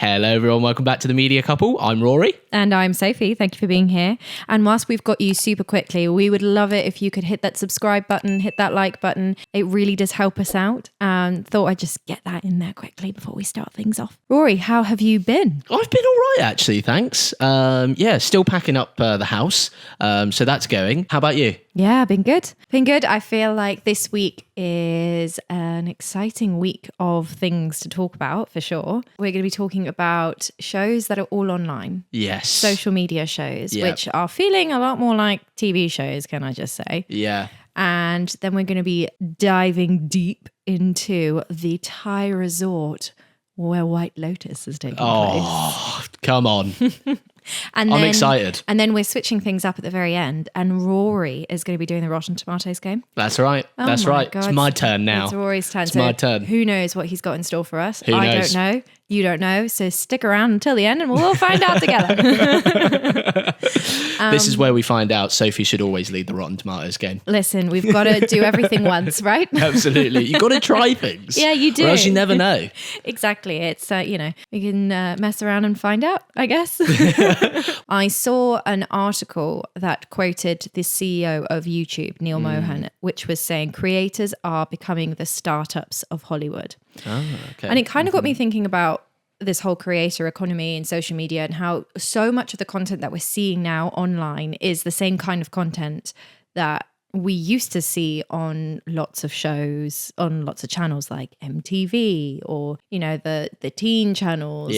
Hello everyone, welcome back to The Media Couple. I'm Rory. And I'm Sophie. Thank you for being here. And whilst we've got you super quickly, we would love it if you could hit that subscribe button, hit that like button. It really does help us out. Thought I'd just get that in there quickly before we start things off. Rory, how have you been? I've been all right actually, thanks. Still packing up the house, so that's going. How about you? Yeah, been good. Been good. I feel like this week is an exciting week of things to talk about for sure. We're going to be talking about shows that are all online. Yes. Social media shows, which are feeling a lot more like TV shows, can I just say? Yeah. And then we're going to be diving deep into the Thai resort where White Lotus is taking place. Oh, come on. And I'm excited. And then we're switching things up at the very end, and Rory is going to be doing the Rotten Tomatoes game. That's right. Oh That's right. God. It's my turn now. It's Rory's turn. It's my turn. Who knows what he's got in store for us? Who knows? I don't know. You don't know. So stick around until the end and we'll all find out together. This is where we find out Sophie should always lead the Rotten Tomatoes game. Listen, we've got to do everything once, right? Absolutely. You've got to try things. Yeah, you do. Or else you never know. Exactly. It's, we can mess around and find out, I guess. I saw an article that quoted the CEO of YouTube, Neil Mohan, which was saying creators are becoming the startups of Hollywood. Oh, okay. And it kind of got me thinking about this whole creator economy and social media and how so much of the content that we're seeing now online is the same kind of content that we used to see on lots of shows, on lots of channels like MTV or, the teen channels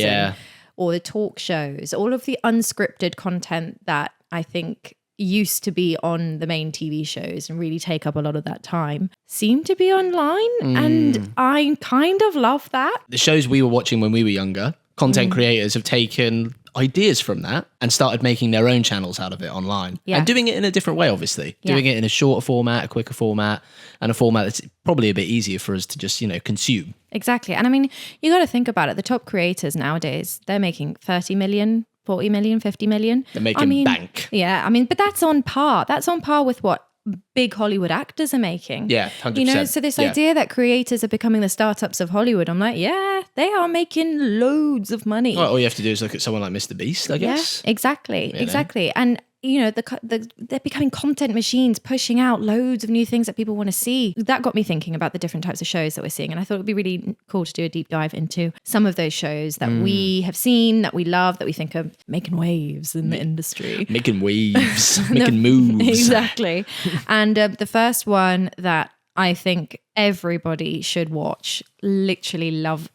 or the talk shows, all of the unscripted content that I think used to be on the main TV shows and really take up a lot of that time seem to be online. And I kind of love that. The shows we were watching when we were younger, content creators have taken ideas from that and started making their own channels out of it online and doing it in a different way, obviously. Doing it in a shorter format, a quicker format, and a format that's probably a bit easier for us to just, consume. Exactly. And I mean, you got to think about it. The top creators nowadays, they're making 30 million, 40 million, 50 million. They're making bank. Yeah. But that's on par. That's on par with what big Hollywood actors are making. Yeah, 100%. So this idea that creators are becoming the startups of Hollywood, I'm like, yeah, they are making loads of money. Well, all you have to do is look at someone like Mr. Beast, I guess. Yeah, exactly. And they're becoming content machines, pushing out loads of new things that people want to see. That got me thinking about the different types of shows that we're seeing. And I thought it would be really cool to do a deep dive into some of those shows that we have seen, that we love, that we think are making waves in the industry. Making waves, making moves. Exactly. And the first one that I think everybody should watch, literally love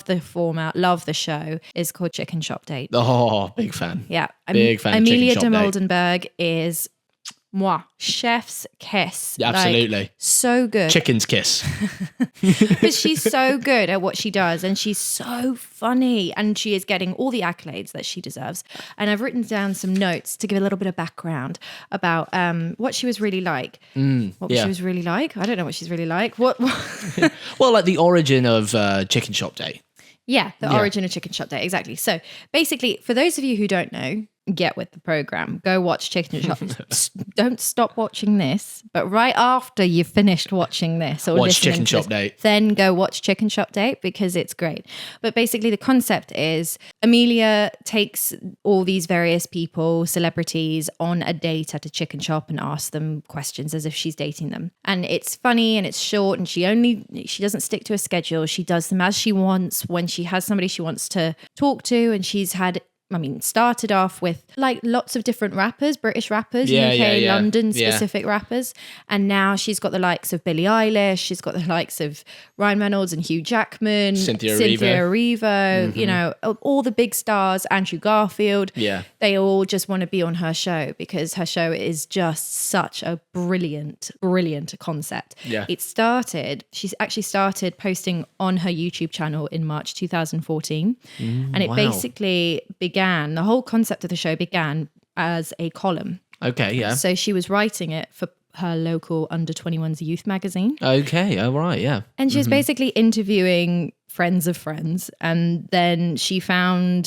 the format, love the show, is called Chicken Shop Date. Oh, big fan. Yeah. Big fan Amelia of de Chicken Shop Date. Moldenberg is chef's kiss. Absolutely. Like, so good. Chicken's kiss. But she's so good at what she does and she's so funny and she is getting all the accolades that she deserves. And I've written down some notes to give a little bit of background about what she was really like. She was really like? I don't know what she's really like. What? Well, like the origin of Chicken Shop Date. Yeah, the origin of Chicken Shop Date, exactly. So basically, for those of you who don't know, get with the program. Go watch Chicken Shop. Don't stop watching this, but right after you've finished watching this or watch Chicken to Shop this, Date. Then go watch Chicken Shop Date because it's great. But basically the concept is Amelia takes all these various people, celebrities, on a date at a chicken shop and asks them questions as if she's dating them. And it's funny and it's short and she doesn't stick to a schedule. She does them as she wants when she has somebody she wants to talk to, and she's had started off with like lots of different rappers, British rappers, UK, London specific rappers. And now she's got the likes of Billie Eilish. She's got the likes of Ryan Reynolds and Hugh Jackman, Cynthia Erivo, all the big stars, Andrew Garfield. Yeah. They all just want to be on her show because her show is just such a brilliant, brilliant concept. Yeah. She's actually started posting on her YouTube channel in March 2014. And it basically the whole concept of the show began as a column. Okay, yeah. So she was writing it for her local under 21s youth magazine. Okay, all right, yeah. And she was basically interviewing friends of friends, and then she came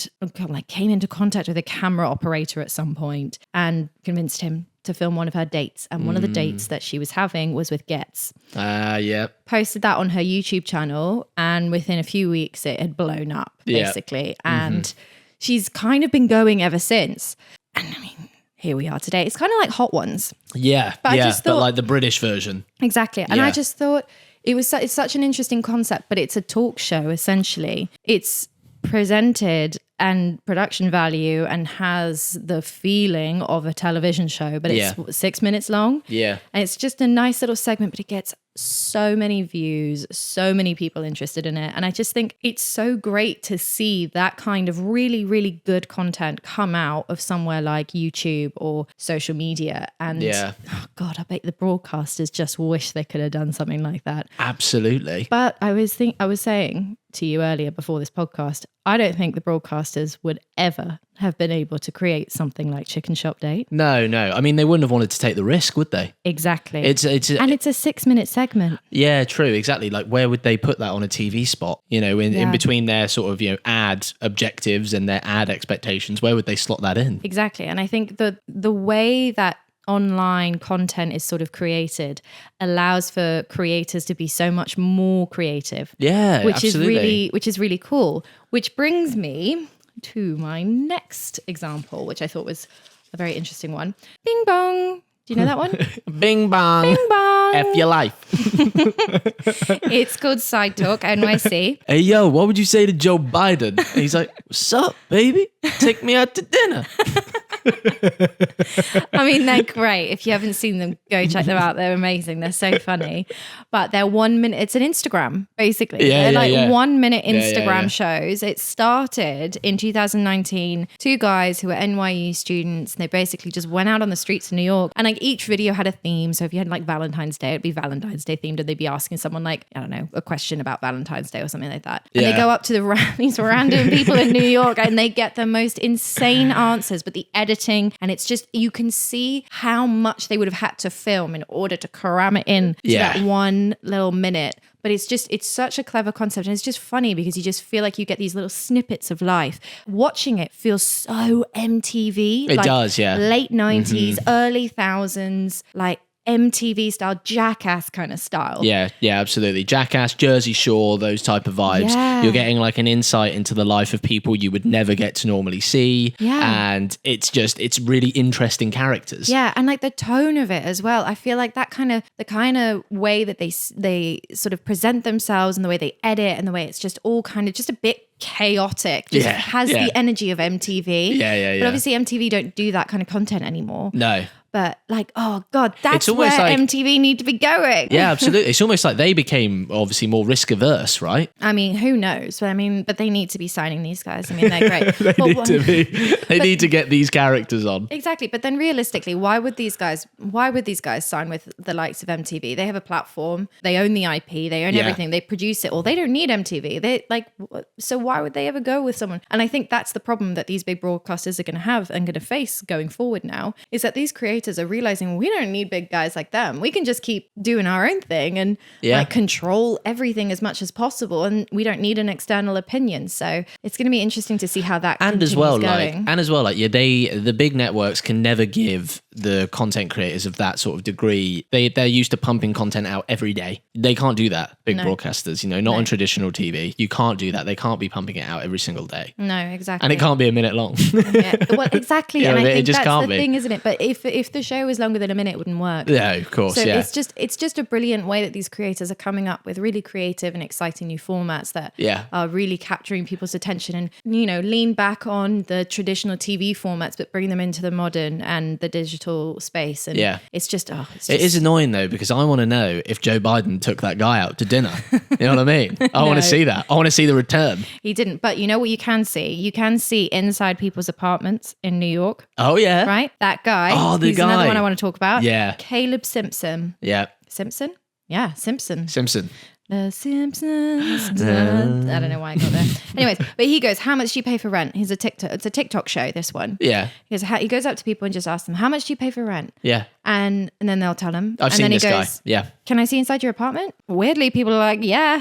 into contact with a camera operator at some point and convinced him to film one of her dates. And one of the dates that she was having was with Getz. Yeah. Posted that on her YouTube channel. And within a few weeks, it had blown up, basically. And she's kind of been going ever since. And I mean, here we are today. It's kind of like Hot Ones. Yeah. But I just thought, but like the British version. Exactly. And I just thought it's such an interesting concept, but it's a talk show, essentially. It's presented and production value and has the feeling of a television show, but it's 6 minutes long. Yeah. And it's just a nice little segment, but it gets so many views, so many people interested in it. And I just think it's so great to see that kind of really, really good content come out of somewhere like YouTube or social media. And oh God, I bet the broadcasters just wish they could have done something like that. Absolutely. But I was saying to you earlier before this podcast, I don't think the broadcasters would ever have been able to create something like Chicken Shop Date. No. I mean, they wouldn't have wanted to take the risk, would they? Exactly. And it's a 6 minute segment. Yeah, true. Exactly. Like, where would they put that on a TV spot? You know, in between their sort of, ad objectives and their ad expectations, where would they slot that in? Exactly. And I think the way that online content is sort of created allows for creators to be so much more creative. Yeah, which absolutely. is really cool. Which brings me to my next example, which I thought was a very interesting one. Bing bong. Do you know that one? Bing bong. Bing bong. F your life. It's called SideTalk NYC. Hey, yo, what would you say to Joe Biden? And he's like, what's up, baby? Take me out to dinner. I mean, they're great. If you haven't seen them, go check them out. They're amazing. They're so funny. But they're 1 minute. It's an Instagram, basically. They're like 1 minute Instagram shows. It started in 2019. Two guys who were NYU students. And they basically just went out on the streets of New York. And like each video had a theme. So if you had like Valentine's Day, it'd be Valentine's Day themed. And they'd be asking someone like, I don't know, a question about Valentine's Day or something like that. And they go up to these random people in New York and they get the most insane answers. But the editing, and it's just, you can see how much they would have had to film in order to cram it in to that 1 little minute. But it's such a clever concept, and it's just funny because you just feel like you get these little snippets of life. Watching it feels so MTV. It does, yeah. Late 90s, early thousands, like MTV style, Jackass kind of style. Yeah, absolutely. Jackass, Jersey Shore, those type of vibes. Yeah. You're getting like an insight into the life of people you would never get to normally see. Yeah. And it's really interesting characters. Yeah, and like the tone of it as well. I feel like the kind of way that they sort of present themselves and the way they edit and the way it's just all kind of just a bit chaotic. Just has the energy of MTV. Yeah. But obviously MTV don't do that kind of content anymore. No. But like, oh God, that's where MTV need to be going. Yeah, absolutely. It's almost like they became obviously more risk averse, right? I mean, who knows? But they need to be signing these guys. I mean, they're great. They need to get these characters on. Exactly. But then realistically, why would these guys sign with the likes of MTV? They have a platform. They own the IP. They own everything. They produce it all. They don't need MTV. So why would they ever go with someone? And I think that's the problem that these big broadcasters are going to have and going to face going forward now, is that these creators are realizing we don't need big guys like them. We can just keep doing our own thing and like control everything as much as possible, and we don't need an external opinion. So it's going to be interesting to see how that continues going. The big networks can never give the content creators of that sort of degree. They're used to pumping content out every day. They can't do that. Big broadcasters, not on traditional TV. You can't do that. They can't be pumping it out every single day. No, exactly. And it can't be a minute long. Well, exactly. And I think that's the thing, isn't it? But if the show was longer than a minute, it wouldn't work. Yeah, of course. So it's just a brilliant way that these creators are coming up with really creative and exciting new formats that are really capturing people's attention, and lean back on the traditional TV formats but bring them into the modern and the digital space. And it is annoying though, because I want to know if Joe Biden took that guy out to dinner. You know what I mean? I want to see that. I want to see the return. He didn't, but you know what you can see? You can see inside people's apartments in New York. Oh yeah, right. That guy. Oh, the guy. Another one I want to talk about. Yeah. Caleb Simpson. Yeah. Simpson? Yeah, Simpson. The Simpsons. I don't know why I got there. Anyways, but he goes, how much do you pay for rent? It's a TikTok show, this one. Yeah. He goes up to people and just asks them, how much do you pay for rent? Yeah. And then they'll tell him. I've and seen then this he guy. goes, Yeah. Can I see inside your apartment? Weirdly, people are like, yeah.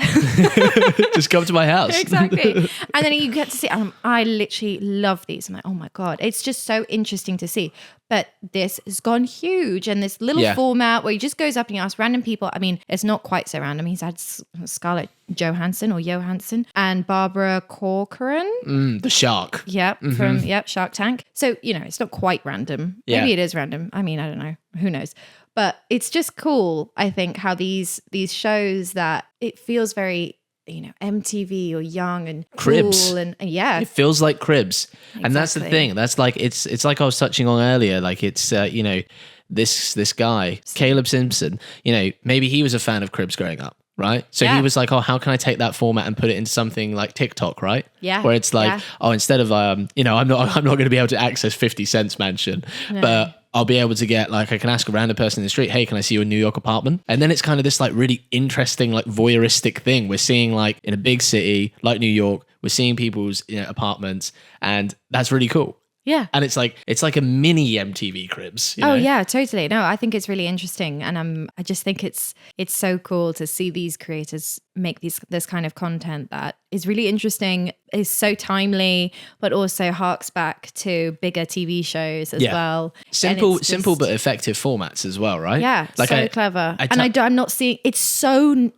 Just come to my house. Exactly. And then you get to see, I literally love these. I'm like, oh my God, it's just so interesting to see. But this has gone huge. And this little format where he just goes up and he asks random people. I mean, it's not quite so random. He's had Scarlett Johansson and Barbara Corcoran. The shark. Yep, from Shark Tank. So, it's not quite random. Maybe it is random. I mean, I don't know. Who knows? But it's just cool, I think, how these shows that it feels very, MTV or young and Cribs. cool and It feels like Cribs. Exactly. And that's the thing. That's like, it's like I was touching on earlier. Like it's, this guy, Caleb Simpson, maybe he was a fan of Cribs growing up. Right. So he was like, oh, how can I take that format and put it into something like TikTok? Right. Yeah. Where it's like, oh, instead of, I'm not going to be able to access 50 Cent's mansion, but I'll be able to get I can ask a random person in the street, hey, can I see your New York apartment? And then it's kind of this really interesting, voyeuristic thing. We're seeing in a big city like New York, we're seeing people's apartments, and that's really cool. Yeah. And it's like a mini MTV Cribs. Oh yeah, totally. No, I think it's really interesting. And I just think it's so cool to see these creators make this kind of content that is really interesting, is so timely, but also harks back to bigger TV shows as well. Simple but effective formats as well, right? Yeah, so clever. I'm not seeing it's so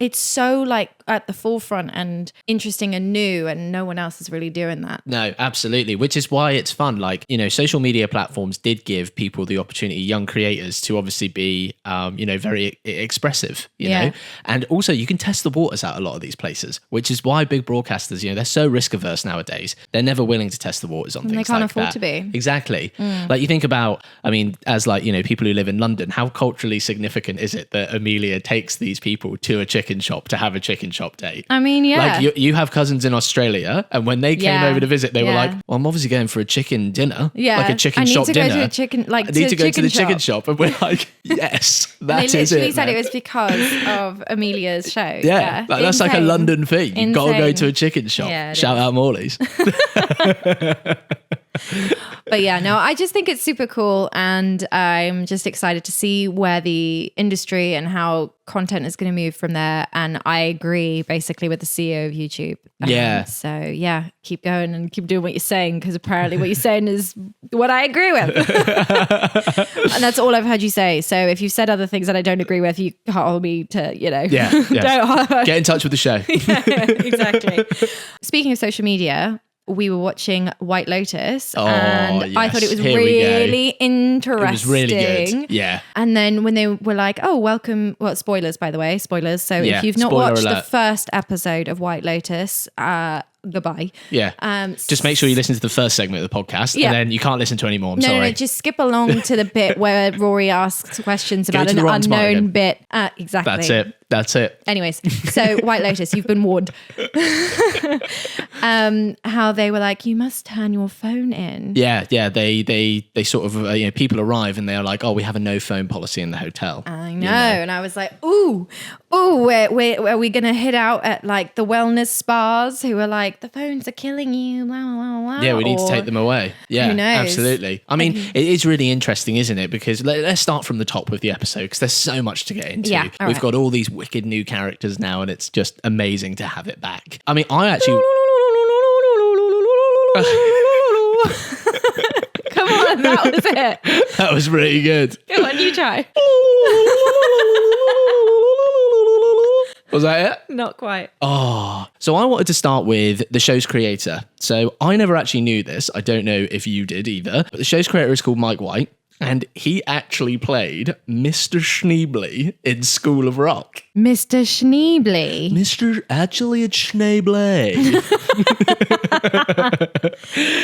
at the forefront and interesting and new, and no one else is really doing that. No, absolutely. Which is why it's fun. Social media platforms did give people the opportunity, young creators, to obviously be, very expressive, you know, and also you can test the waters out a lot of these places, which is why big broadcasters, they're so risk averse nowadays. They're never willing to test the waters on things like that. They can't afford to be. Exactly. Like you think about, as people who live in London, how culturally significant is it that Amelia takes these people to a chicken shop to have a chicken shop date? I mean, yeah. You have cousins in Australia, and when they came over to visit, they were like, well, I'm obviously going for a chicken dinner. Yeah. Like a chicken shop dinner. I need to go to a chicken, I need to go to the chicken shop. And we're like, yes, that is it. They literally said it was because of Amelia's show. Yeah. That's like a London thing. You've got to go to a chicken shop. Yeah, shout out Morley's. But yeah, no, I just think it's super cool, and I'm just excited to see where the industry and how content is going to move from there. And I agree basically with the CEO of YouTube. Yeah. So yeah, keep going and keep doing what you're saying, because apparently what you're saying is what I agree with. And that's all I've heard you say. So if you've said other things that I don't agree with, you can't hold me to, don't get in touch with the show. Yeah, exactly. Speaking of social media, we were watching White Lotus, and yes. I thought it was really interesting. It was really good. Yeah. And then when they were like, oh, welcome, well, spoilers, by the way, spoilers. So if you've not watched the first episode of White Lotus, goodbye. Yeah. Just make sure you listen to the first segment of the podcast, and then you can't listen to any more. I'm sorry. No, just skip along to the bit where Rory asks questions about an unknown bit. Exactly. That's it. Anyways, so White Lotus, you've been warned. How they were like, you must turn your phone in. Yeah. They sort of, people arrive and they're like, oh, we have a no phone policy in the hotel. I know. And I was like, ooh, are we going to hit out at the wellness spas who are like, the phones are killing you, blah, blah, blah. Yeah, we need to take them away. Yeah, who knows? Absolutely. I mean, it is really interesting, isn't it? Because let's start from the top with the episode, because there's so much to get into. Yeah, We've got all these wicked new characters now, and it's just amazing to have it back. I mean, I actually... Come on, that was it. That was really good. Go on, you try. Was that it? Not quite. Oh, so I wanted to start with the show's creator. So I never actually knew this. I don't know if you did either. But the show's creator is called Mike White, and he actually played Mr. Schneebly in School of Rock. Mr. Schneebly? Actually, it's Schneebly.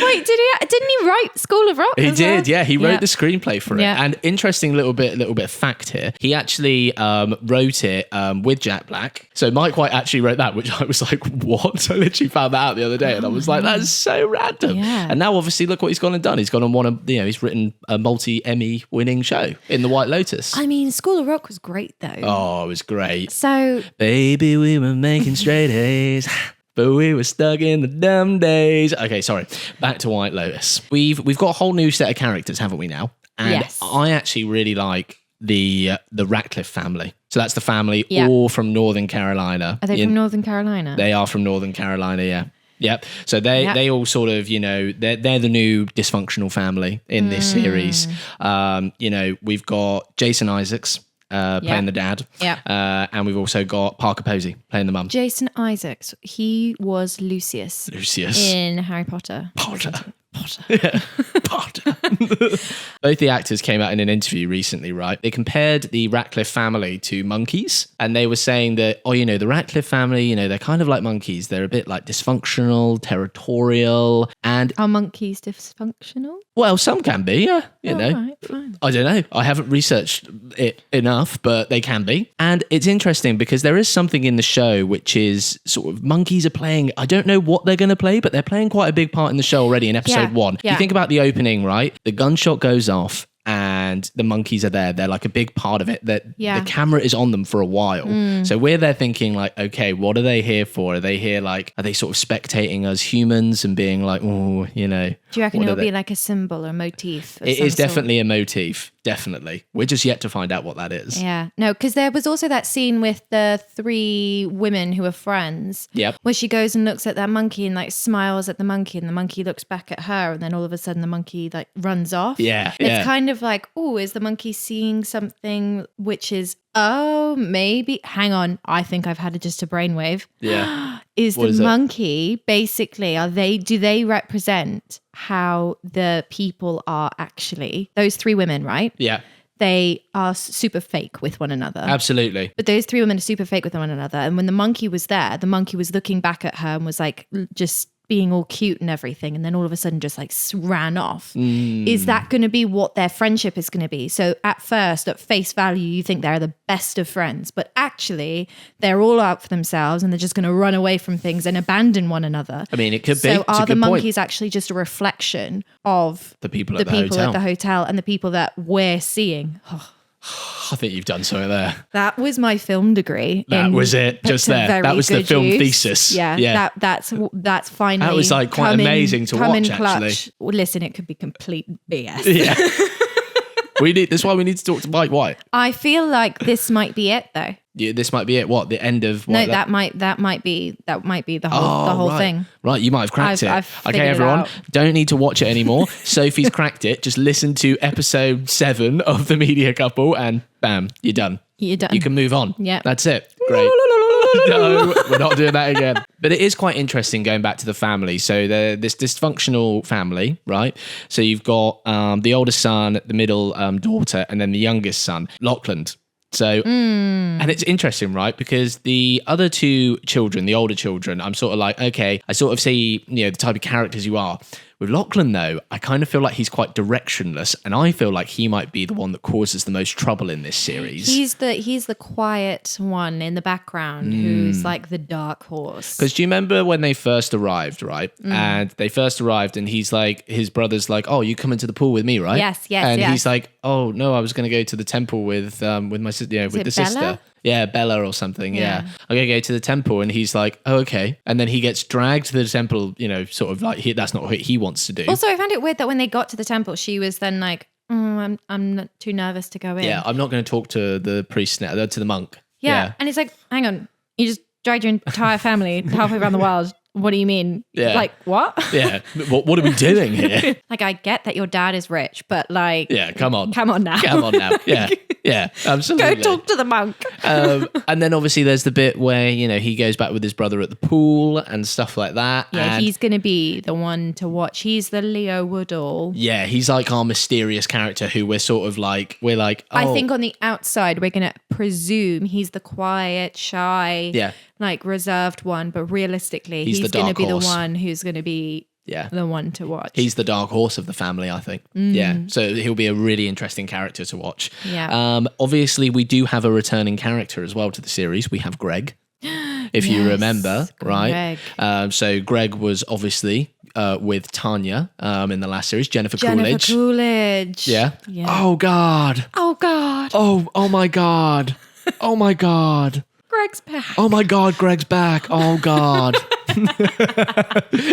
Wait, didn't he write School of Rock? He did, yeah. He wrote the screenplay for it. And interesting little bit of fact here. He actually wrote it with Jack Black. So Mike White actually wrote that, which I was like, what? I literally found that out the other day, and I was like, that's so random. Yeah. And now obviously look what he's gone and done. He's gone on he's written a multi-Emmy winning show in the White Lotus. I mean, School of Rock was great though. Oh, it was great. So, baby, we were making straight A's, but we were stuck in the dumb days. Okay, sorry. Back to White Lotus. We've got a whole new set of characters, haven't we now? And yes. I actually really like the Ratcliff family. So that's the family all from Northern Carolina. Are they from Northern Carolina? They are from Northern Carolina, yeah. Yep. So they all sort of, they're the new dysfunctional family in this series. We've got Jason Isaacs playing the dad. Yeah. And we've also got Parker Posey playing the mum. Jason Isaacs, he was Lucius in Harry Potter. Potter. Both the actors came out in an interview recently, right? They compared the Ratcliff family to monkeys, and they were saying that, the Ratcliff family, they're kind of like monkeys. They're a bit like dysfunctional, territorial, and... Are monkeys dysfunctional? Well, some can be, yeah. Right, fine. I don't know. I haven't researched it enough, but they can be. And it's interesting because there is something in the show which is sort of monkeys are playing, I don't know what they're going to play, but they're playing quite a big part in the show already in episode 1. You think about the opening, right? The gunshot goes off and the monkeys are there. They're like a big part of it. That the camera is on them for a while. So we're there thinking like, okay, what are they here for? Are they here like, are they sort of spectating us humans and being like, oh, Do you reckon it'll be like a symbol or motif? It is definitely a motif. Definitely. We're just yet to find out what that is. Yeah. No, because there was also that scene with the 3 women who are friends. Yep. Where she goes and looks at that monkey and like smiles at the monkey and the monkey looks back at her and then all of a sudden the monkey like runs off. Yeah. It's kind of like, oh, is the monkey seeing something which is, oh, maybe, hang on, I think I've had just a brainwave. Yeah. Is the monkey basically, do they represent how the people are actually, those 3 women, right? Yeah. They are super fake with one another. Absolutely. But those 3 women are super fake with one another. And when the monkey was there, the monkey was looking back at her and was like just being all cute and everything. And then all of a sudden just like ran off. Is that going to be what their friendship is going to be? So at first, at face value, you think they're the best of friends, but actually they're all out for themselves and they're just going to run away from things and abandon one another. I mean, it could be. So are the monkeys actually just a reflection of the people at the hotel and the people that we're seeing? I think you've done something there. That was my film degree. That was it, just there. That was the film thesis. Yeah. That's finally. That was like quite amazing to watch, actually. Listen, it could be complete BS. Yeah. That's why we need to talk to Mike White. I feel like this might be it, though. Yeah, this might be it. What, the end of? No, that might be the whole thing. Right, you might have cracked it. Okay, everyone, don't need to watch it anymore. Sophie's cracked it. Just listen to episode 7 of The Media Couple, and bam, you're done. You can move on. Yeah, that's it. Great. No, we're not doing that again. But it is quite interesting going back to the family. So this dysfunctional family, right? So you've got the oldest son, the middle daughter, and then the youngest son, Lockland. So, and it's interesting, right? Because the other 2 children, the older children, I'm sort of like, okay, I sort of see, the type of characters you are. With Lockland, though, I kind of feel like he's quite directionless, and I feel like he might be the one that causes the most trouble in this series. He's the quiet one in the background who's like the dark horse. Because do you remember when they first arrived, right? And they first arrived, and he's like, his brother's like, "Oh, you come into the pool with me, right?" Yes. And he's like, "Oh no, I was going to go to the temple with my sister, with the sister." Yeah, Bella or something. Yeah. I'm going to go to the temple. And he's like, oh, okay. And then he gets dragged to the temple, sort of like, that's not what he wants to do. Also, I found it weird that when they got to the temple, she was then like, I'm not too nervous to go in. Yeah, I'm not going to talk to the priest now, to the monk. Yeah. And it's like, hang on, you just dragged your entire family halfway around the world. What do you mean? Yeah. Like, what? Yeah. What are we doing here? Like, I get that your dad is rich, but like... Yeah, come on. Come on now. Come on now. Yeah. Yeah, absolutely. Go talk to the monk. And then obviously there's the bit where, he goes back with his brother at the pool and stuff like that. Yeah, he's going to be the one to watch. He's the Leo Woodall. Yeah, he's like our mysterious character who we're sort of like, oh. I think on the outside, we're going to presume he's the quiet, shy, like reserved one, but realistically, he's going to be the one who's going to be the one to watch. He's the dark horse of the family, I think. Yeah, so he'll be a really interesting character to watch. Yeah. Obviously, we do have a returning character as well to the series. We have Greg, if you remember, Greg. Right? So Greg was obviously with Tanya in the last series, Jennifer Coolidge. Yeah. Oh God. Oh my God. Oh my God. Greg's back. Oh my God, Greg's back. Oh God.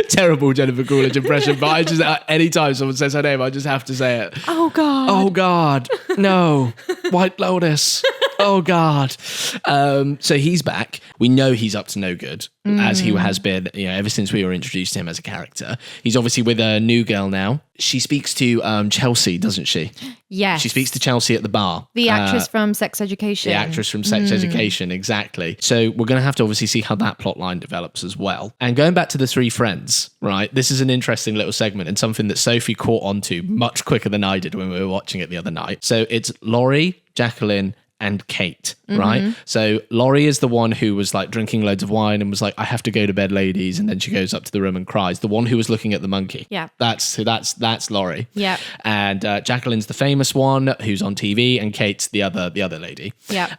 Terrible Jennifer Coolidge impression, but I just, anytime someone says her name, I just have to say it. Oh, God. Oh, God. No. White Lotus. Oh, God. So he's back. We know he's up to no good, as he has been, ever since we were introduced to him as a character. He's obviously with a new girl now. She speaks to Chelsea, doesn't she? Yes. She speaks to Chelsea at the bar. The actress from Sex Education. The actress from Sex Education, exactly. So we're going to have to obviously see how that plot line develops as well. And going back to the three friends, right? This is an interesting little segment and something that Sophie caught onto much quicker than I did when we were watching it the other night. So it's Laurie, Jacqueline, and Kate, right? So Laurie is the one who was like drinking loads of wine and was like, I have to go to bed, ladies. And then she goes up to the room and cries. The one who was looking at the monkey. Yeah. That's Laurie. Yeah. And Jacqueline's the famous one who's on TV, and Kate's the other lady. Yeah.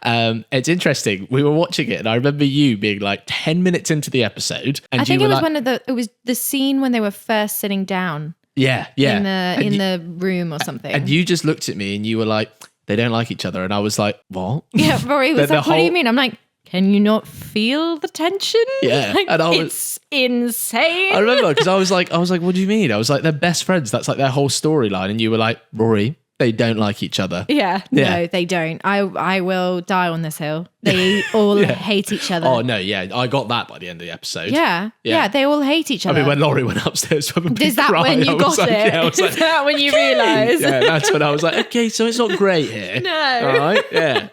It's interesting. We were watching it and I remember you being like 10 minutes into the episode. And I think you it were was like, it was the scene when they were first sitting down. Yeah. In the room or something. And you just looked at me and you were like, they don't like each other. And I was like, what? Yeah, Rory was like, what do you mean? I'm like, can you not feel the tension? Yeah. Like, and it's insane. I remember because I was like, what do you mean? I was like, they're best friends. That's like their whole storyline. And you were like, Rory, they don't like each other. Yeah. No, they don't. I will die on this hill. They all hate each other. Oh, no, yeah. I got that by the end of the episode. Yeah, they all hate each other. I mean, when Laurie went upstairs to have a big Is that cry, when you got like, it? Yeah, I was like, is that when you realised? Yeah, that's when I was like, okay, so it's not great here. No. All right, yeah.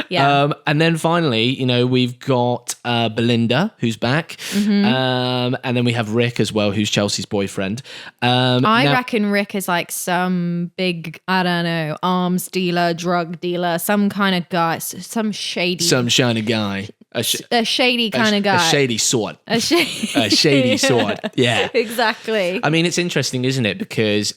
Yeah. And then finally, we've got Belinda, who's back. And then we have Rick as well, who's Chelsea's boyfriend. I reckon Rick is like some big, I don't know, arms dealer, drug dealer, some kind of guy, some shiny guy. A shady kind of guy. A shady sort. A shady sort. Yeah. Exactly. I mean, it's interesting, isn't it? Because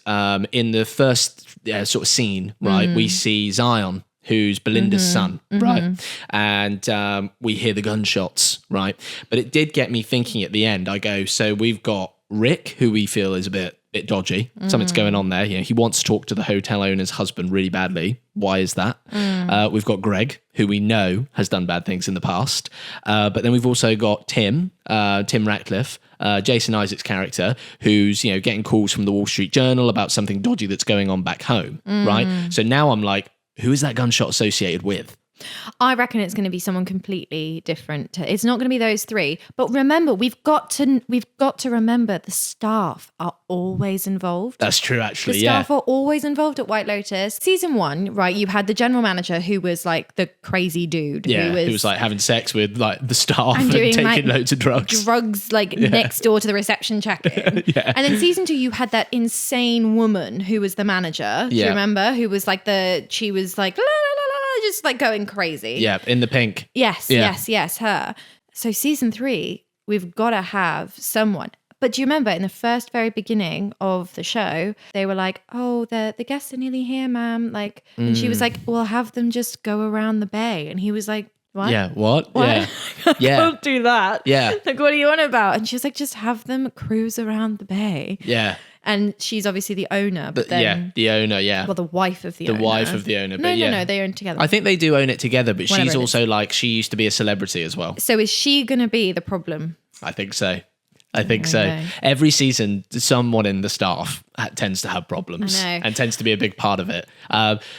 in the first sort of scene, right, we see Zion, who's Belinda's son, right? And we hear the gunshots, right? But it did get me thinking at the end. I go, so we've got Rick, who we feel is a bit dodgy. Something's going on there. He wants to talk to the hotel owner's husband really badly. Why is that? We've got Greg, who we know has done bad things in the past. But then we've also got Tim Ratcliff, Jason Isaac's character, who's, getting calls from the Wall Street Journal about something dodgy that's going on back home, right? So now I'm like, who is that gunshot associated with? I reckon it's going to be someone completely different. It's not going to be those three. But remember, we've got to remember the staff are always involved. That's true, actually. The staff are always involved at White Lotus. Season 1, right? You had the general manager who was like the crazy dude. Yeah, who was like having sex with like the staff and doing, taking like, loads of drugs. Drugs next door to the reception check-in. Yeah. And then season 2, you had that insane woman who was the manager. Do you remember? Who was like she was like la la la la, just like going crazy. Yeah, in the pink. Yes, her. So season 3, we've got to have someone. But do you remember in the very beginning of the show, they were like, oh, the guests are nearly here, ma'am. Like, and she was like, well, have them just go around the bay. And he was like, what? Yeah, what? Yeah. I can't do that. Yeah. Like, what are you on about? And she was like, just have them cruise around the bay. Yeah. And she's obviously the owner. But then, the owner, yeah. Well, the wife of the owner. The wife of the owner. No, they own together. I think they do own it together, but Whatever she's also like, she used to be a celebrity as well. So is she going to be the problem? I think so. Every season, someone in the staff tends to have problems and tends to be a big part of it.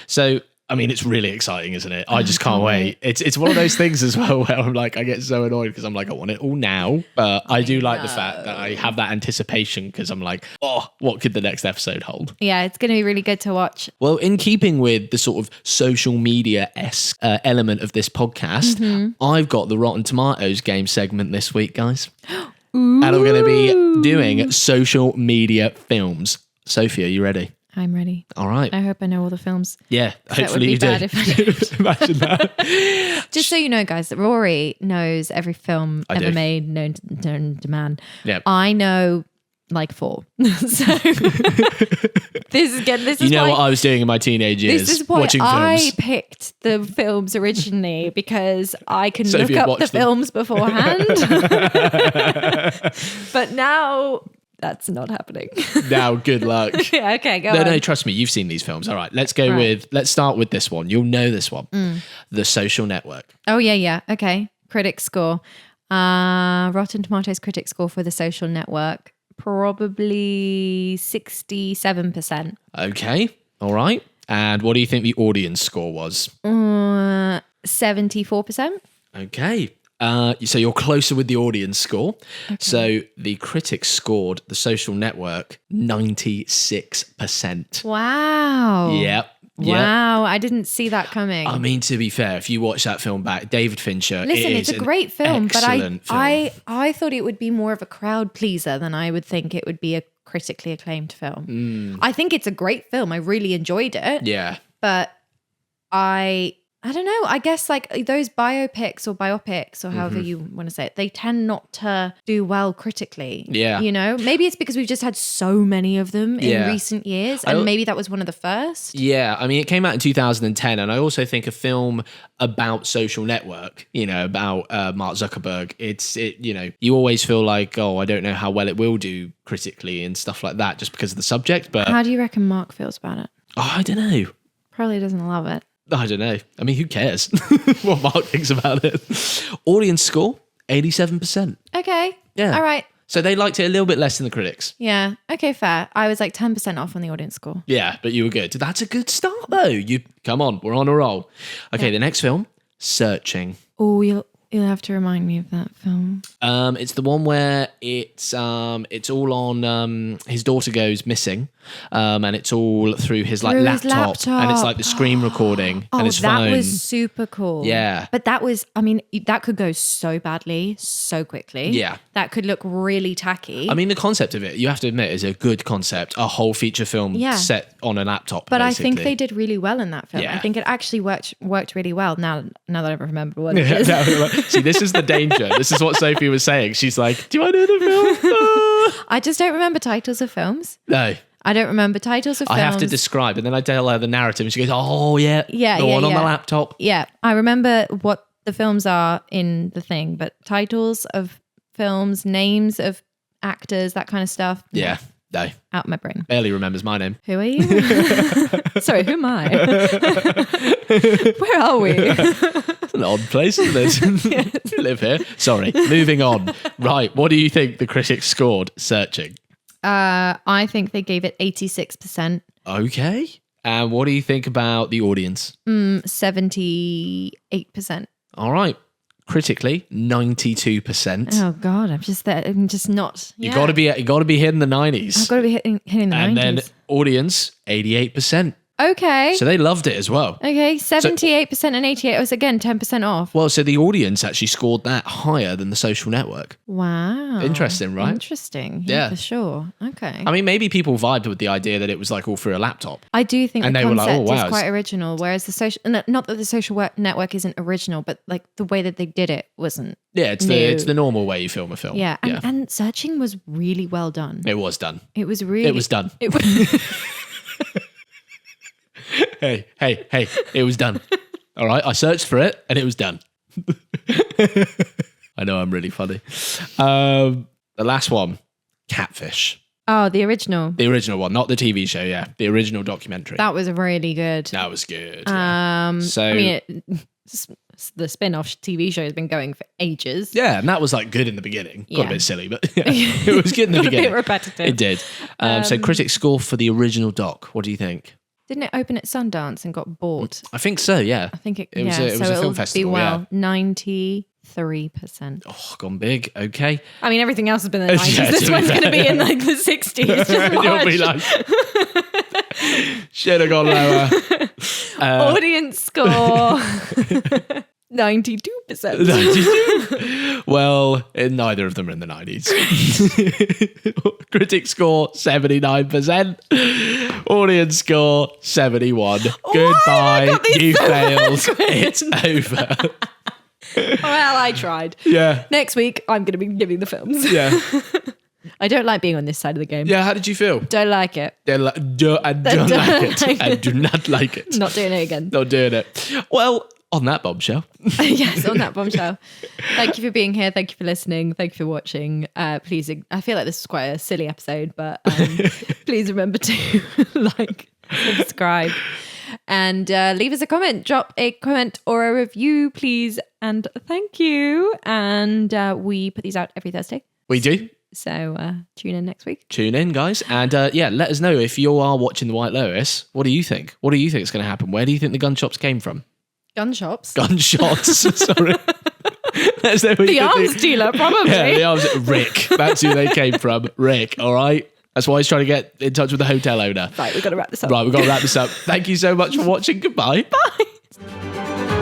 So, I mean, it's really exciting, isn't it? I just can't wait. It's one of those things as well where I'm like, I get so annoyed because I'm like, I want it all now. But I do like the fact that I have that anticipation because I'm like, oh, what could the next episode hold? Yeah, it's going to be really good to watch. Well, in keeping with the sort of social media-esque element of this podcast, I've got the Rotten Tomatoes game segment this week, guys. Ooh. And I'm going to be doing social media films. Sophie, are you ready? I'm ready. All right. I hope I know all the films. Yeah, hopefully you do. That would be bad if I did. Imagine that. Just so you know, guys, that Rory knows every film ever made known to man. Yeah. I know like 4. So this is you know what I was doing in my teenage years? This is why watching I films. picked the films originally because I can Sophie look up the them. films beforehand. But now that's not happening. Now, good luck. Yeah, okay, go on. No, trust me, you've seen these films. All right, let's start with this one. You'll know this one. The Social Network. Oh, yeah. Okay. Critic score. Rotten Tomatoes critic score for The Social Network, probably 67%. Okay. All right. And what do you think the audience score was? 74%. Okay. So you're closer with the audience score. Okay. So the critics scored The Social Network 96%. Wow. Yep. Wow, I didn't see that coming. I mean, to be fair, if you watch that film back, David Fincher, listen, it's a great film, but film. I thought it would be more of a crowd pleaser than I would think it would be a critically acclaimed film. I think it's a great film. I really enjoyed it. Yeah. But I don't know. I guess like those biopics or however you want to say it, they tend not to do well critically. Yeah. You know, maybe it's because we've just had so many of them in recent years, and maybe that was one of the first. Yeah. I mean, it came out in 2010, and I also think a film about Social Network, you know, about Mark Zuckerberg, you always feel like, oh, I don't know how well it will do critically and stuff like that just because of the subject. But how do you reckon Mark feels about it? Oh, I don't know. Probably doesn't love it. I don't know. I mean, who cares what Mark thinks about it? Audience score, 87%. Okay. Yeah. All right. So they liked it a little bit less than the critics. Yeah. Okay, fair. I was like 10% off on the audience score. Yeah, but you were good. That's a good start, though. Come on, we're on a roll. Okay, the next film, Searching. Oh, you'll have to remind me of that film. It's the one where it's all on his daughter goes missing, and it's all through his laptop, and it's like the screen recording and his phone. That was super cool. Yeah, but that could go so badly so quickly. Yeah, that could look really tacky. I mean, the concept of it, you have to admit, is a good concept. A whole fecie film set on a laptop. But basically. I think they did really well in that film. Yeah. I think it actually worked really well. Now that I remember what it is. See, this is the danger. This is what Sophie was saying. She's like, do I know the film? I just don't remember titles of films. No. I don't remember titles of films. I have to describe, and then I tell her the narrative, and she goes, oh, yeah. The one on the laptop. Yeah. I remember what the films are in the thing, but titles of films, names of actors, that kind of stuff. Yeah. No. Out my brain. Barely remembers my name. Who are you? Sorry, who am I? Where are we? It's an odd place, isn't it? You live here. Sorry. Moving on. Right. What do you think the critics scored Searching? I think they gave it 86%. Okay. And what do you think about the audience? 78%. All right. Critically, 92%. Oh God, I'm just not. Yeah. You got to be hitting the 90s. I've got to be hitting the 90s. And then audience, 88%. Okay. So they loved it as well. Okay, 78% and 88 was again 10% off. Well, so the audience actually scored that higher than The Social Network. Wow. Interesting, right? Interesting. Yeah, for sure. Okay. I mean, maybe people vibed with the idea that it was like all through a laptop. I do think and the they concept were like, oh, wow, is quite original, whereas the social, not that The Social Network isn't original, but like the way that they did it wasn't. Yeah, it's the normal way you film a film. Yeah, and Searching was really well done. It was done. It was done. It was. Hey, it was done. All right, I searched for it and it was done. I know I'm really funny. The last one, Catfish. Oh, the original. The original one, not the TV show, yeah. The original documentary. That was really good. That was good. So I mean, the spin-off TV show has been going for ages. Yeah, and that was like good in the beginning. Got a bit silly, but it was good in the beginning. A bit repetitive. It did. So critics score for the original doc. What do you think? Didn't it open at Sundance and got bought? I think so, yeah. I think it was a film festival, yeah. 93%. Oh, gone big. Okay. I mean, everything else has been in the 90s. This one's going to be in like the 60s. You'll be like, should have gone lower. Audience score. 92%. 92? Well, neither of them are in the 90s. Critic score 79%. Audience score 71. Goodbye. You failed. It's over. Well, I tried. Yeah. Next week, I'm going to be giving the films. Yeah. I don't like being on this side of the game. Yeah, how did you feel? Don't like it. I don't like it. I do not like it. Not doing it again. Not doing it. Well, on that bombshell. Yes, on that bombshell. Thank you for being here. Thank you for listening. Thank you for watching. Please, I feel like this is quite a silly episode, but please remember to like, subscribe. And leave us a comment. Drop a comment or a review, please. And thank you. And we put these out every Thursday. We do. So tune in next week. Tune in, guys. And let us know if you are watching the White Lotus. What do you think? What do you think is going to happen? Where do you think the gunshots came from? Gunshots? Gunshots. Sorry. Let us know what the arms dealer, probably. Yeah, the arms. Rick. That's who they came from. Rick, all right? That's why he's trying to get in touch with the hotel owner. Right, we've got to wrap this up. Thank you so much for watching. Goodbye. Bye.